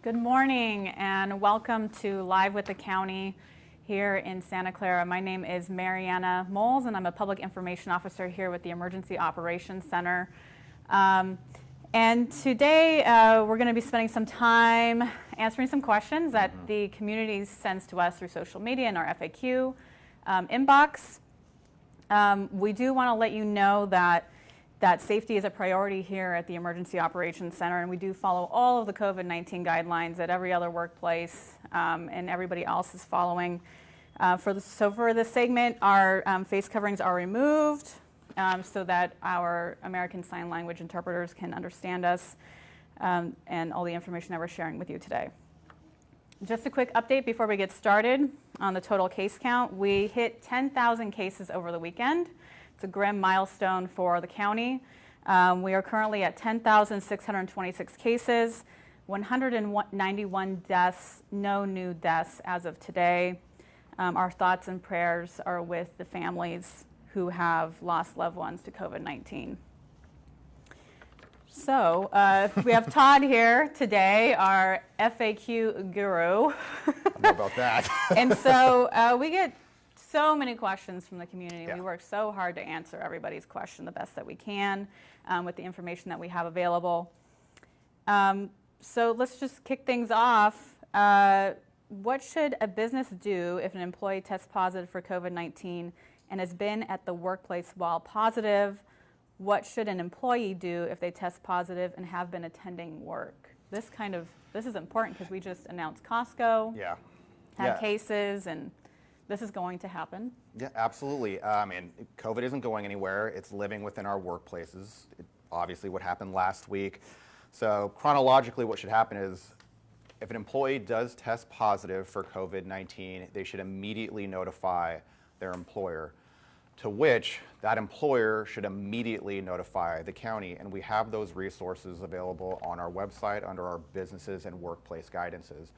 Good morning and welcome to Live with the County here in Santa Clara. My name is Mariana Moles and I'm a Public Information Officer here with the Emergency Operations Center. And today we're going to be spending some time answering some questions that the community sends to us through social media and our FAQ inbox. We do want to let you know that safety is a priority here at the Emergency Operations Center, and we do follow all of the COVID-19 guidelines that every other workplace and everybody else is following. So for this segment, our face coverings are removed so that our American Sign Language interpreters can understand us and all the information that we're sharing with you today. Just a quick update before we get started on the total case count. We hit 10,000 cases over the weekend. It's a grim milestone for the county. We are currently at 10,626 cases, 191 deaths, no new deaths as of today. Our thoughts and prayers are with the families who have lost loved ones to COVID-19. So we have Todd here today, our FAQ guru. I don't know about that. And so we get so many questions from the community. Yeah. We work so hard to answer everybody's question the best that we can with the information that we have available. So let's just kick things off. What should a business do if an employee tests positive for COVID-19 and has been at the workplace while positive? What should an employee do if they test positive and have been attending work? This is important because we just announced Costco had cases, and this is going to happen. Yeah, absolutely. And COVID isn't going anywhere. It's living within our workplaces. Obviously, what happened last week. So chronologically, what should happen is if an employee does test positive for COVID-19, they should immediately notify their employer, to which that employer should immediately notify the county. And we have those resources available on our website under our businesses and workplace guidances.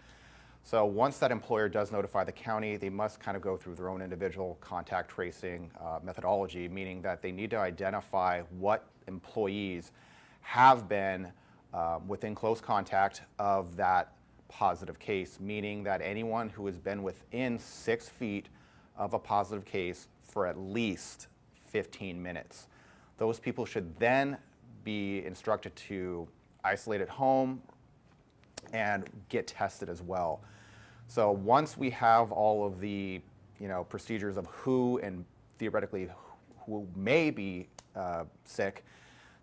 So once that employer does notify the county, they must kind of go through their own individual contact tracing methodology, meaning that they need to identify what employees have been within close contact of that positive case, meaning that anyone who has been within 6 feet of a positive case for at least 15 minutes. Those people should then be instructed to isolate at home and get tested as well. So once we have all of the procedures of who and theoretically who may be sick,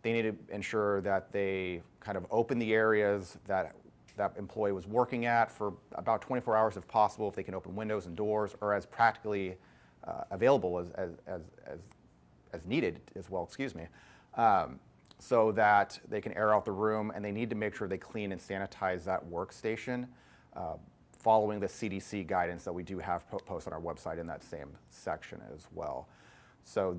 they need to ensure that they kind of open the areas that that employee was working at for about 24 hours if possible, if they can open windows and doors, or as practically available as needed as well, so that they can air out the room, and they need to make sure they clean and sanitize that workstation following the CDC guidance that we do have posted on our website in that same section as well. So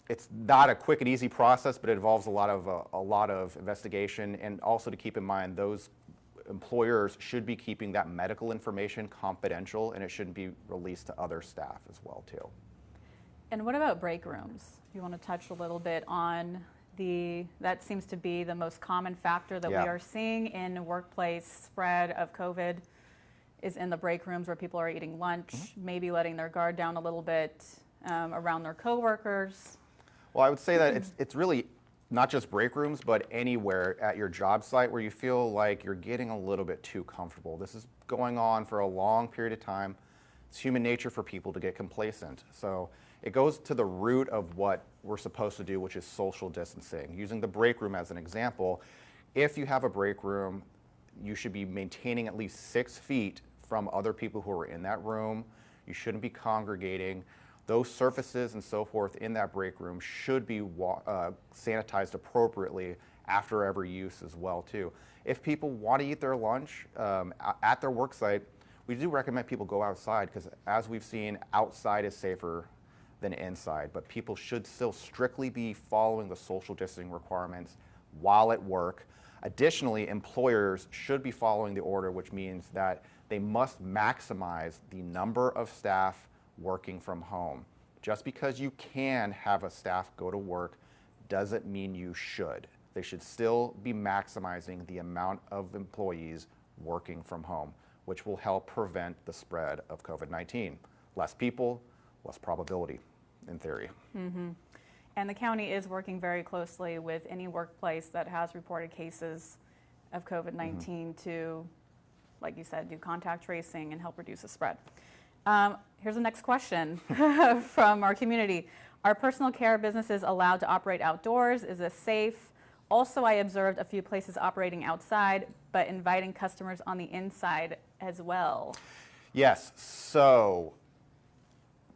it's not a quick and easy process, but it involves a lot of investigation, and also to keep in mind those employers should be keeping that medical information confidential, and it shouldn't be released to other staff as well too. And what about break rooms? You want to touch a little bit on that seems to be the most common factor that we are seeing in workplace spread of COVID is in the break rooms where people are eating lunch, maybe letting their guard down a little bit around their coworkers. Well, I would say that it's really not just break rooms, but anywhere at your job site where you feel like you're getting a little bit too comfortable. This is going on for a long period of time. It's human nature for people to get complacent. So it goes to the root of what we're supposed to do, which is social distancing. Using the break room as an example, if you have a break room, you should be maintaining at least 6 feet from other people who are in that room. You shouldn't be congregating. Those surfaces and so forth in that break room should be sanitized appropriately after every use as well too. If people want to eat their lunch at their work site, we do recommend people go outside, because as we've seen, outside is safer than inside, but people should still strictly be following the social distancing requirements while at work. Additionally, employers should be following the order, which means that they must maximize the number of staff working from home. Just because you can have a staff go to work doesn't mean you should. They should still be maximizing the amount of employees working from home, which will help prevent the spread of COVID-19. Less people, less probability, in theory. And the county is working very closely with any workplace that has reported cases of COVID-19 to, like you said, do contact tracing and help reduce the spread. Here's the next question from our community. Are personal care businesses allowed to operate outdoors? Is this safe? Also, I observed a few places operating outside, but inviting customers on the inside as well. Yes, so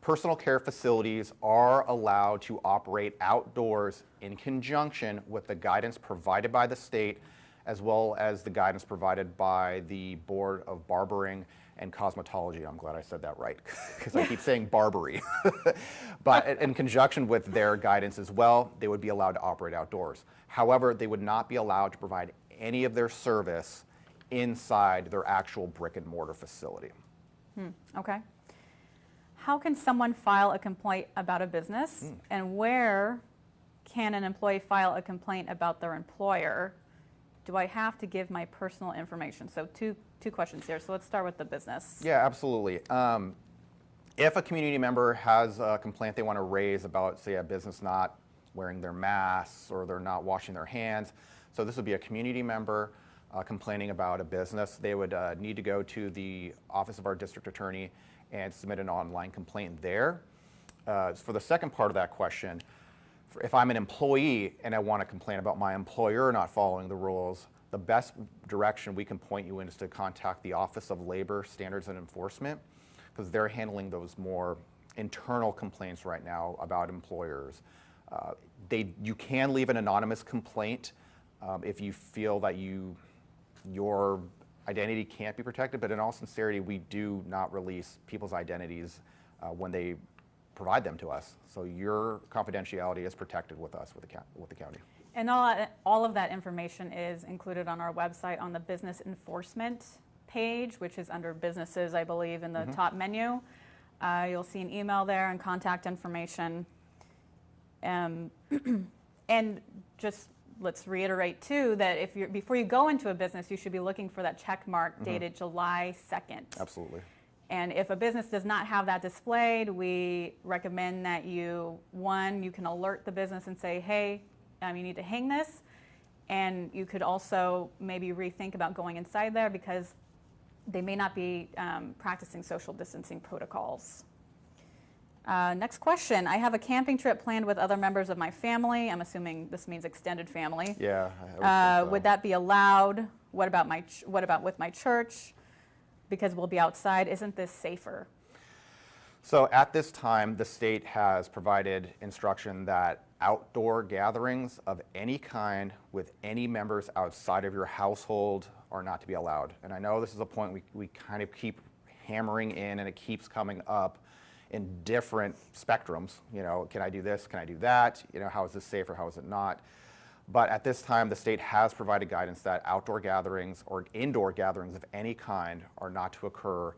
personal care facilities are allowed to operate outdoors in conjunction with the guidance provided by the state, as well as the guidance provided by the Board of Barbering and Cosmetology. I'm glad I said that right, because I keep saying Barbary. But in conjunction with their guidance as well, they would be allowed to operate outdoors. However, they would not be allowed to provide any of their service inside their actual brick and mortar facility. Okay. How can someone file a complaint about a business, and where can an employee file a complaint about their employer? Do I have to give my personal information? So two questions here. So let's start with the business. Yeah, absolutely. If a community member has a complaint they want to raise about, say, a business not wearing their masks or they're not washing their hands, so this would be a community member complaining about a business, they would need to go to the office of our district attorney and submit an online complaint there. For the second part of that question, if I'm an employee and I want to complain about my employer not following the rules, the best direction we can point you in is to contact the Office of Labor Standards and Enforcement, because they're handling those more internal complaints right now about employers. You can leave an anonymous complaint if you feel that your identity can't be protected, but in all sincerity, we do not release people's identities when they provide them to us. So your confidentiality is protected with us, with the county. And all of that information is included on our website on the business enforcement page, which is under businesses, I believe, in the top menu. You'll see an email there and contact information. And just let's reiterate too that before you go into a business, you should be looking for that check mark dated July 2nd. Absolutely. And if a business does not have that displayed, we recommend that you can alert the business and say, hey, you need to hang this. And you could also maybe rethink about going inside there because they may not be practicing social distancing protocols. Next question. I have a camping trip planned with other members of my family. I'm assuming this means extended family. Yeah. I would think so. Would that be allowed? What about with my church? Because we'll be outside. Isn't this safer? So at this time, the state has provided instruction that outdoor gatherings of any kind with any members outside of your household are not to be allowed. And I know this is a point we kind of keep hammering in, and it keeps coming up in different spectrums. Can I do this? Can I do that? How is this safe or how is it not? But at this time, the state has provided guidance that outdoor gatherings or indoor gatherings of any kind are not to occur,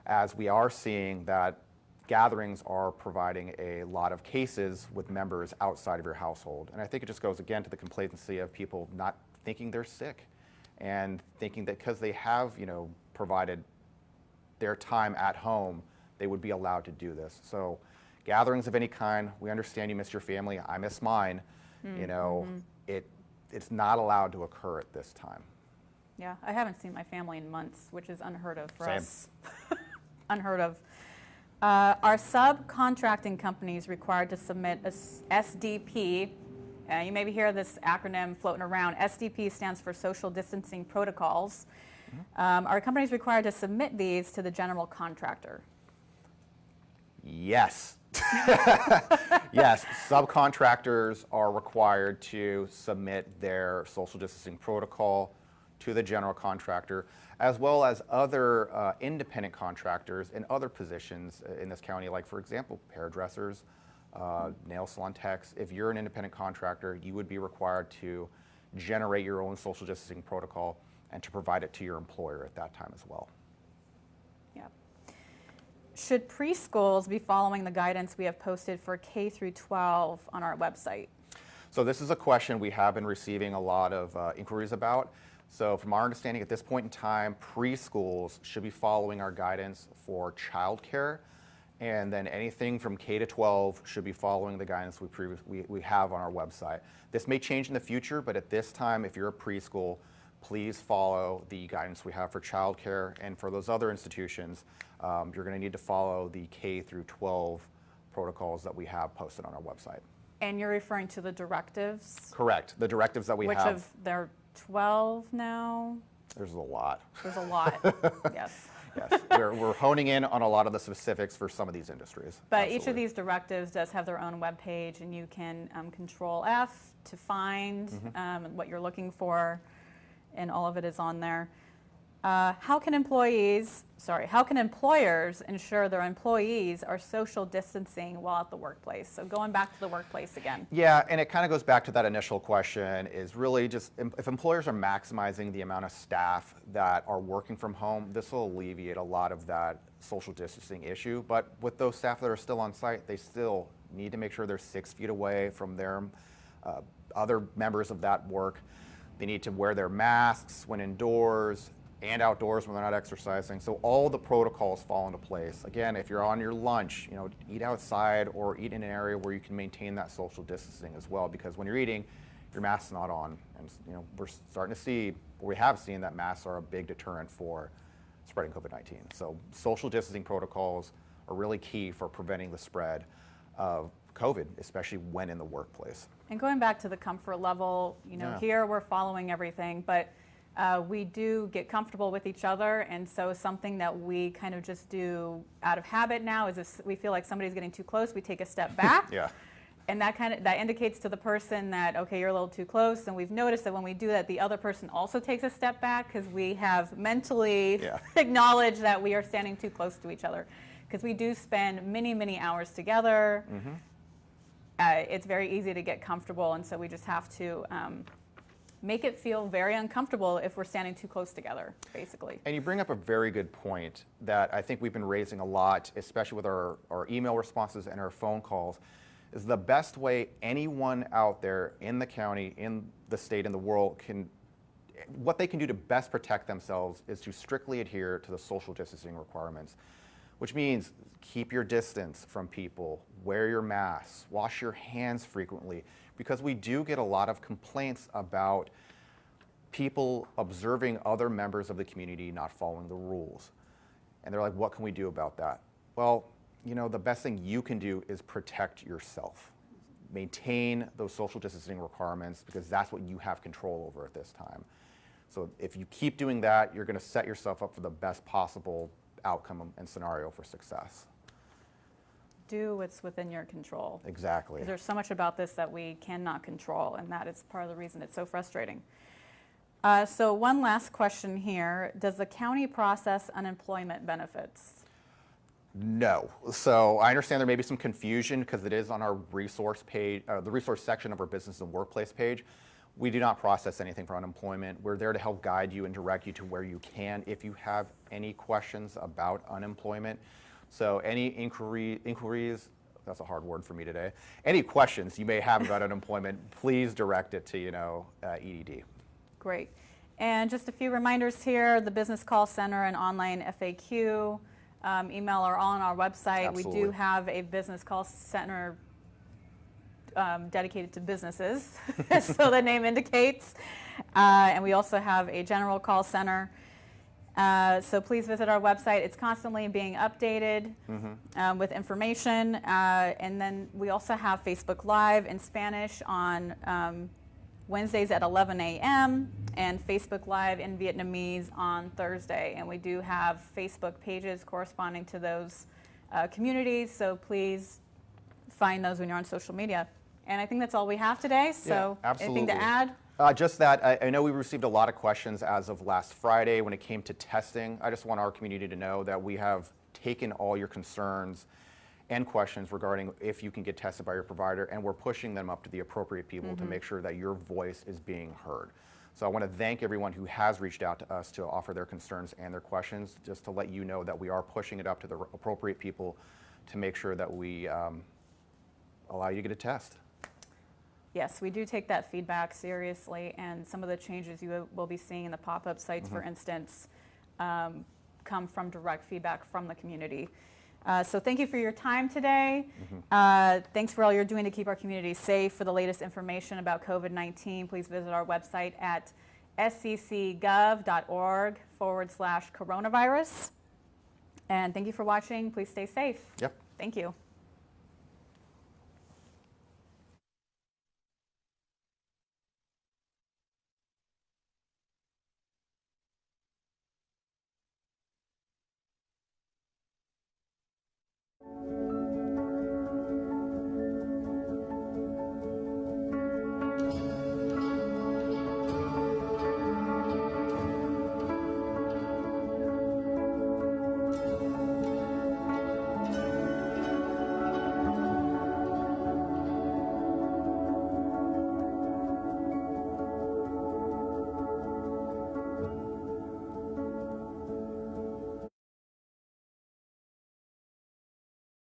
as we are seeing that gatherings are providing a lot of cases with members outside of your household. And I think it just goes again to the complacency of people not thinking they're sick and thinking that because they have, provided their time at home, they would be allowed to do this. So gatherings of any kind, we understand you miss your family, I miss mine, it's not allowed to occur at this time. Yeah, I haven't seen my family in months, which is unheard of for Same. us. Unheard of. Are subcontracting companies required to submit a SDP? You maybe hear this acronym floating around. SDP stands for Social Distancing Protocols. Are companies required to submit these to the general contractor? Yes. Yes, subcontractors are required to submit their social distancing protocol to the general contractor, as well as other independent contractors in other positions in this county, like, for example, hairdressers, nail salon techs. If you're an independent contractor, you would be required to generate your own social distancing protocol and to provide it to your employer at that time as well. Yeah. Should preschools be following the guidance we have posted for K through 12 on our website? So this is a question we have been receiving a lot of inquiries about. So from our understanding at this point in time, preschools should be following our guidance for childcare, and then anything from K to 12 should be following the guidance we have on our website. This may change in the future, but at this time, if you're a preschool, please follow the guidance we have for childcare, and for those other institutions, you're going to need to follow the K through 12 protocols that we have posted on our website. And you're referring to the directives? Correct. The directives that we have. Which of, there are 12 now? There's a lot. There's a lot, yes. Yes, we're honing in on a lot of the specifics for some of these industries. But Absolutely. each of these directives does have their own web page, and you can control F to find what you're looking for, and all of it is on there. How can employers ensure their employees are social distancing while at the workplace? So going back to the workplace again. Yeah, and it kind of goes back to that initial question, is really just if employers are maximizing the amount of staff that are working from home, this will alleviate a lot of that social distancing issue. But with those staff that are still on site, they still need to make sure they're 6 feet away from their other members of that work. They need to wear their masks when indoors and outdoors when they're not exercising. So all the protocols fall into place. Again, if you're on your lunch, eat outside or eat in an area where you can maintain that social distancing as well, because when you're eating, your mask's not on. And we're starting to see, or we have seen, that masks are a big deterrent for spreading COVID-19. So social distancing protocols are really key for preventing the spread of COVID, especially when in the workplace. And going back to the comfort level, here we're following everything, but we do get comfortable with each other, and so something that we kind of just do out of habit now is if we feel like somebody's getting too close, we take a step back. Yeah. And that indicates to the person that, okay, you're a little too close, and we've noticed that when we do that, the other person also takes a step back, because we have mentally acknowledged that we are standing too close to each other, because we do spend many, many hours together. It's very easy to get comfortable, and so we just have to make it feel very uncomfortable if we're standing too close together, basically. And you bring up a very good point that I think we've been raising a lot, especially with our email responses and our phone calls, is the best way anyone out there in the county, in the state, in the world what they can do to best protect themselves is to strictly adhere to the social distancing requirements, which means keep your distance from people, wear your masks, wash your hands frequently, because we do get a lot of complaints about people observing other members of the community not following the rules. And they're like, what can we do about that? Well, the best thing you can do is protect yourself. Maintain those social distancing requirements, because that's what you have control over at this time. So if you keep doing that, you're going to set yourself up for the best possible outcome and scenario for success. Do what's within your control. Exactly. Because there's so much about this that we cannot control, and that is part of the reason it's so frustrating. So one last question here. Does the county process unemployment benefits? No. So I understand there may be some confusion because it is on our resource page, the resource section of our business and workplace page. We do not process anything for unemployment. We're there to help guide you and direct you to where you can if you have any questions about unemployment. So any inquiries, that's a hard word for me today, any questions you may have about unemployment, please direct it to, EDD. Great. And just a few reminders here, the Business Call Center and online FAQ, email are all on our website. Absolutely. We do have a Business Call Center dedicated to businesses, so the name indicates. And we also have a general call center. So please visit our website. It's constantly being updated with information. And then we also have Facebook Live in Spanish on Wednesdays at 11 a.m. and Facebook Live in Vietnamese on Thursday. And we do have Facebook pages corresponding to those communities. So please find those when you're on social media. And I think that's all we have today. So anything to add? Just that, I know we received a lot of questions as of last Friday when it came to testing. I just want our community to know that we have taken all your concerns and questions regarding if you can get tested by your provider, and we're pushing them up to the appropriate people to make sure that your voice is being heard. So I want to thank everyone who has reached out to us to offer their concerns and their questions, just to let you know that we are pushing it up to the appropriate people to make sure that we allow you to get a test. Yes, we do take that feedback seriously, and some of the changes you will be seeing in the pop-up sites, for instance, come from direct feedback from the community. So thank you for your time today. Thanks for all you're doing to keep our community safe. For the latest information about COVID-19, please visit our website at sccgov.org/coronavirus. And thank you for watching. Please stay safe. Yep. Thank you.